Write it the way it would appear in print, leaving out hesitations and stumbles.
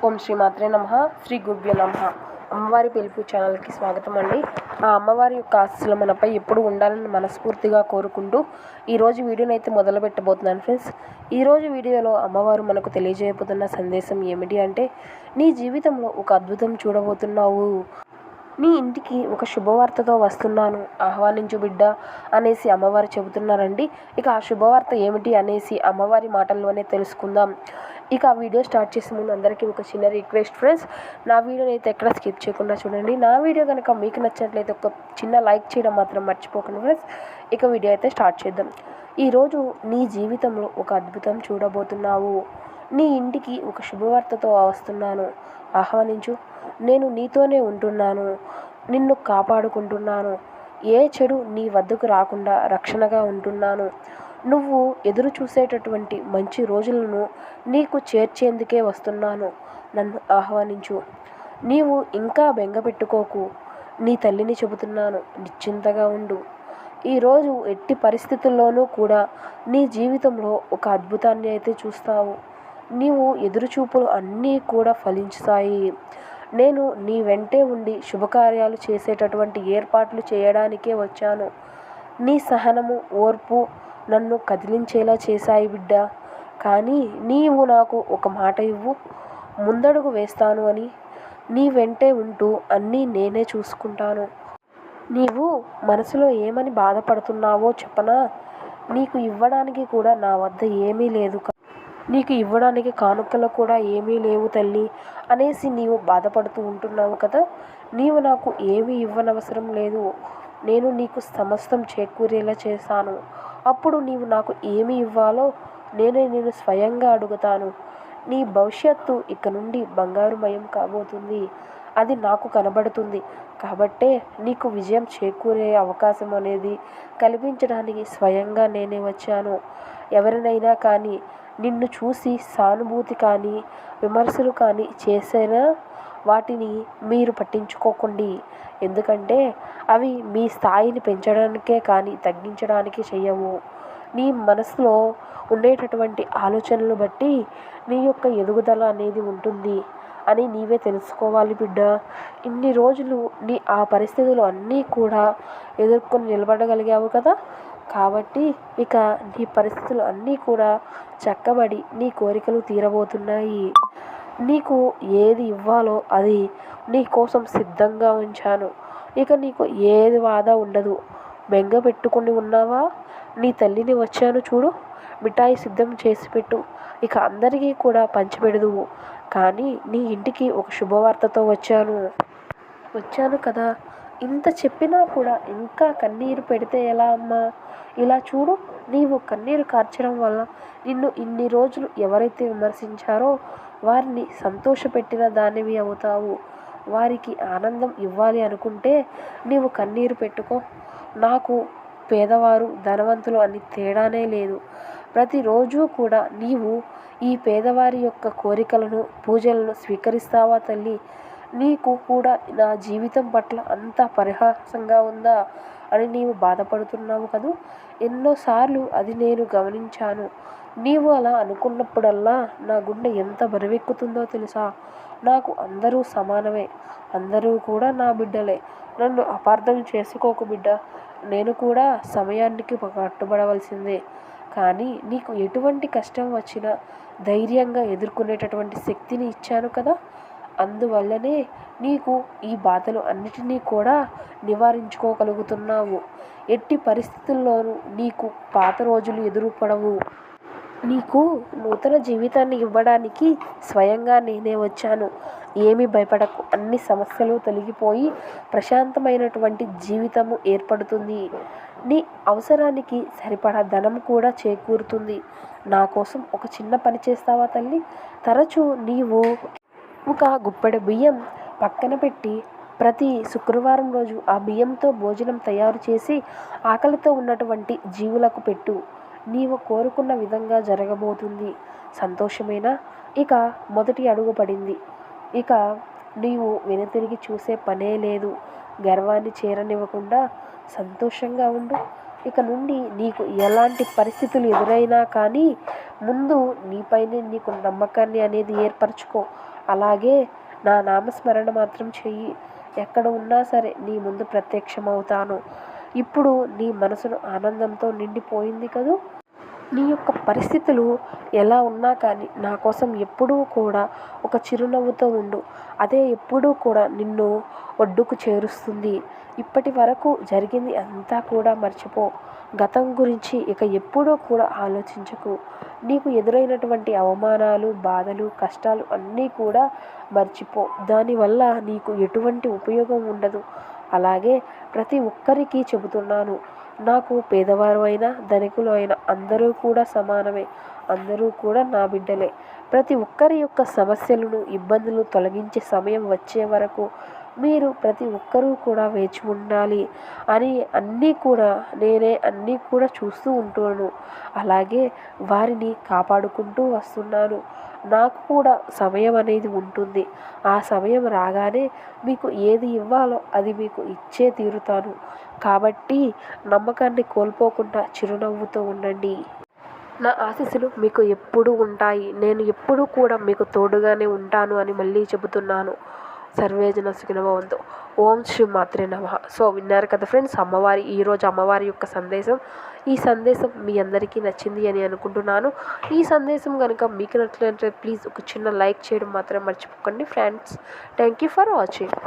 ఓం శ్రీ మాత్రే నమః. శ్రీ గురుభ్యో నమః. అమ్మవారి పిలుపు ఛానల్కి స్వాగతం అండి. ఆ అమ్మవారి యొక్క ఆశీస్సులు మనపై ఎప్పుడు ఉండాలని మనస్ఫూర్తిగా కోరుకుంటూ ఈరోజు వీడియోని అయితే మొదలు పెట్టబోతున్నాను ఫ్రెండ్స్. ఈరోజు వీడియోలో అమ్మవారు మనకు తెలియజేయబోతున్న సందేశం ఏమిటి అంటే, నీ జీవితంలో ఒక అద్భుతం చూడబోతున్నావు. నీ ఇంటికి ఒక శుభవార్తతో వస్తున్నాను, ఆహ్వానించు బిడ్డ అనేసి అమ్మవారు చెబుతున్నారండి. ఇక ఆ శుభవార్త ఏమిటి అనేసి అమ్మవారి మాటల్లోనే తెలుసుకుందాం. ఇక ఆ వీడియో స్టార్ట్ చేసే ముందు అందరికీ ఒక చిన్న రిక్వెస్ట్ ఫ్రెండ్స్, నా వీడియోని అయితే ఎక్కడ స్కిప్ చేయకుండా చూడండి. నా వీడియో కనుక మీకు నచ్చినట్లయితే ఒక చిన్న లైక్ చేయడం మాత్రం మర్చిపోకండి ఫ్రెండ్స్. ఇక వీడియో అయితే స్టార్ట్ చేద్దాం. ఈరోజు నీ జీవితంలో ఒక అద్భుతం చూడబోతున్నావు. నీ ఇంటికి ఒక శుభవార్తతో వస్తున్నాను, ఆహ్వానించు. నేను నీతోనే ఉంటున్నాను, నిన్ను కాపాడుకుంటున్నాను. ఏ చెడు నీ వద్దకు రాకుండా రక్షణగా ఉంటున్నాను. నువ్వు ఎదురు చూసేటటువంటి మంచి రోజులను నీకు చేర్చేందుకే వస్తున్నాను. నన్ను ఆహ్వానించు. నీవు ఇంకా బెంగపెట్టుకోకు. నీ తల్లిని చెబుతున్నాను, నిశ్చింతగా ఉండు. ఈరోజు ఎట్టి పరిస్థితుల్లోనూ కూడా నీ జీవితంలో ఒక అద్భుతాన్ని అయితే చూస్తావు. నీవు ఎదురుచూపులు అన్నీ కూడా ఫలించుతాయి. నేను నీ వెంటే ఉండి శుభకార్యాలు చేసేటటువంటి ఏర్పాట్లు చేయడానికే వచ్చాను. నీ సహనము, ఓర్పు నన్ను కదిలించేలా చేశాయి బిడ్డ. కానీ నీవు నాకు ఒక మాట ఇవ్వు, ముందడుగు వేస్తాను అని. నీ వెంటే ఉంటూ అన్నీ నేనే చూసుకుంటాను. నీవు మనసులో ఏమని బాధపడుతున్నావో చెప్పనా? నీకు ఇవ్వడానికి కూడా నా వద్ద ఏమీ లేదు, నీకు ఇవ్వడానికి కానుకలు కూడా ఏమీ లేవు తల్లి అనేసి నీవు బాధపడుతూ ఉంటున్నావు కదా. నీవు నాకు ఏమీ ఇవ్వనవసరం లేదు, నేను నీకు సమస్తం చేకూరేలా చేశాను. అప్పుడు నీవు నాకు ఏమి ఇవ్వాలో నేను స్వయంగా అడుగుతాను. నీ భవిష్యత్తు ఇక నుండి బంగారుమయం కాబోతుంది, అది నాకు కనబడుతుంది. కాబట్టే నీకు విజయం చేకూరే అవకాశం అనేది కల్పించడానికి స్వయంగా నేనే వచ్చాను. ఎవరినైనా కానీ నిన్ను చూసి సానుభూతి కానీ విమర్శలు కానీ చేసేనా వాటిని మీరు పట్టించుకోకండి. ఎందుకంటే అవి మీ స్థాయిని పెంచడానికే కానీ తగ్గించడానికి చెయ్యవు. నీ మనసులో ఉండేటటువంటి ఆలోచనలు బట్టి నీ యొక్క ఎదుగుదల అనేది ఉంటుంది అని నీవే తెలుసుకోవాలి బిడ్డ. ఇన్ని రోజులు నీ ఆ పరిస్థితులు అన్నీ కూడా ఎదుర్కొని నిలబడగలిగావు కదా. కాబట్టి ఇక నీ పరిస్థితులు అన్నీ కూడా చక్కబడి నీ కోరికలు తీరబోతున్నాయి. నీకు ఏది ఇవ్వాలో అది నీ కోసం సిద్ధంగా ఉంచాను. ఇక నీకు ఏది బాధ ఉండదు. బెంగ పెట్టుకుని ఉన్నావా? నీ తల్లిని వచ్చాను చూడు, మిఠాయి సిద్ధం చేసి పెట్టు, ఇక అందరికీ కూడా పంచిపెడదువు. కానీ నీ ఇంటికి ఒక శుభవార్తతో వచ్చాను కదా. ఇంత చెప్పినా కూడా ఇంకా కన్నీరు పెడితే ఎలా అమ్మా? ఇలా చూడు, నీవు కన్నీరు కార్చడం వల్ల నిన్ను ఇన్ని రోజులు ఎవరైతే విమర్శించారో వారిని సంతోషపెట్టిన దానివి అవుతావు. వారికి ఆనందం ఇవ్వాలి అనుకుంటే నీవు కన్నీరు పెట్టుకో. నాకు పేదవారు ధనవంతులు అని తేడానే లేదు. ప్రతిరోజు కూడా నీవు ఈ పేదవారి యొక్క కోరికలను, పూజలను స్వీకరిస్తావా తల్లి? నీకు కూడా నా జీవితం పట్ల అంత పరిహాసంగా ఉందా అని నీవు బాధపడుతున్నావు కదూ. ఎన్నోసార్లు అది నేను గమనించాను. నీవు అలా అనుకున్నప్పుడల్లా నా గుండె ఎంత బరువెక్కుతుందో తెలుసా? నాకు అందరూ సమానమే, అందరూ కూడా నా బిడ్డలే. నన్ను అపార్థం చేసుకోకు బిడ్డ. నేను కూడా సమయానికి కట్టుబడవలసిందే. కానీ నీకు ఎటువంటి కష్టం వచ్చినా ధైర్యంగా ఎదుర్కొనేటటువంటి శక్తిని ఇచ్చాను కదా. అందువల్లనే నీకు ఈ బాధలు అన్నిటినీ కూడా నివారించుకోగలుగుతున్నావు. ఎట్టి పరిస్థితుల్లోనూ నీకు పాత రోజులు ఎదురుపడవు. నీకు నూతన జీవితాన్ని ఇవ్వడానికి స్వయంగా నేనే వచ్చాను. ఏమీ భయపడకు. అన్ని సమస్యలు తొలగిపోయి ప్రశాంతమైనటువంటి జీవితము ఏర్పడుతుంది. నీ అవసరానికి సరిపడా ధనం కూడా చేకూరుతుంది. నా కోసం ఒక చిన్న పని చేస్తావా తల్లి? తరచూ నీవు ఒక గుప్పెడు బియ్యం పక్కన పెట్టి ప్రతి శుక్రవారం రోజు ఆ బియ్యంతో భోజనం తయారు చేసి ఆకలితో ఉన్నటువంటి జీవులకు పెట్టు. నీవు కోరుకున్న విధంగా జరగబోతుంది. సంతోషమేనా? ఇక మొదటి అడుగు పడింది. ఇక నీవు వెనుతిరిగి చూసే పనే లేదు. గర్వాన్ని చేరనివ్వకుండా సంతోషంగా ఉండు. ఇక నుండి నీకు ఎలాంటి పరిస్థితులు ఎదురైనా కానీ ముందు నీపైనే నీకు నమ్మకాన్ని అనేది ఏర్పరచుకో. అలాగే నా నామస్మరణ మాత్రం చెయ్యి. ఎక్కడ ఉన్నా సరే నీ ముందు ప్రత్యక్షమవుతాను. ఇప్పుడు నీ మనసును ఆనందంతో నిండిపోయింది కదూ. నీ యొక్క పరిస్థితులు ఎలా ఉన్నా కానీ నా కోసం ఎప్పుడూ కూడా ఒక చిరునవ్వుతో ఉండు. అదే ఎప్పుడూ కూడా నిన్ను ఒడ్డుకు చేరుస్తుంది. ఇప్పటి వరకు జరిగింది అంతా కూడా మర్చిపో. గతం గురించి ఇక ఎప్పుడూ కూడా ఆలోచించకు. నీకు ఎదురైనటువంటి అవమానాలు, బాధలు, కష్టాలు అన్నీ కూడా మర్చిపో. దానివల్ల నీకు ఎటువంటి ఉపయోగం ఉండదు. అలాగే ప్రతి ఒక్కరికి చెబుతున్నాను, నాకు పేదవారు అయినా ధనికులు అయినా అందరూ కూడా సమానమే. అందరూ కూడా నా బిడ్డలే. ప్రతి ఒక్కరి యొక్క సమస్యలను, ఇబ్బందులు తొలగించే సమయం వచ్చే వరకు మీరు ప్రతి ఒక్కరూ కూడా వేచి ఉండాలి అని నేనే అన్నీ కూడా చూస్తూ ఉంటాను. అలాగే వారిని కాపాడుకుంటూ వస్తున్నాను. నాకు కూడా సమయం అనేది ఉంటుంది. ఆ సమయం రాగానే మీకు ఏది ఇవ్వాలో అది మీకు ఇచ్చే తీరుతాను. కాబట్టి నమ్మకాన్ని కోల్పోకుండా చిరునవ్వుతో ఉండండి. నా ఆశీస్సులు మీకు ఎప్పుడూ ఉంటాయి. నేను ఎప్పుడూ కూడా మీకు తోడుగానే ఉంటాను అని మళ్ళీ చెబుతున్నాను. సర్వేజన సుఖినో భవంతు. ఓం శ్రీ మాత్రే నమః. సో విన్నారు కదా ఫ్రెండ్స్, ఈరోజు అమ్మవారి యొక్క సందేశం. ఈ సందేశం మీ అందరికీ నచ్చింది అని అనుకుంటున్నాను. ఈ సందేశం కనుక మీకు నచ్చినట్లయితే ప్లీజ్ ఒక చిన్న లైక్ చేయడం మాత్రం మర్చిపోకండి friends. Thank you for watching.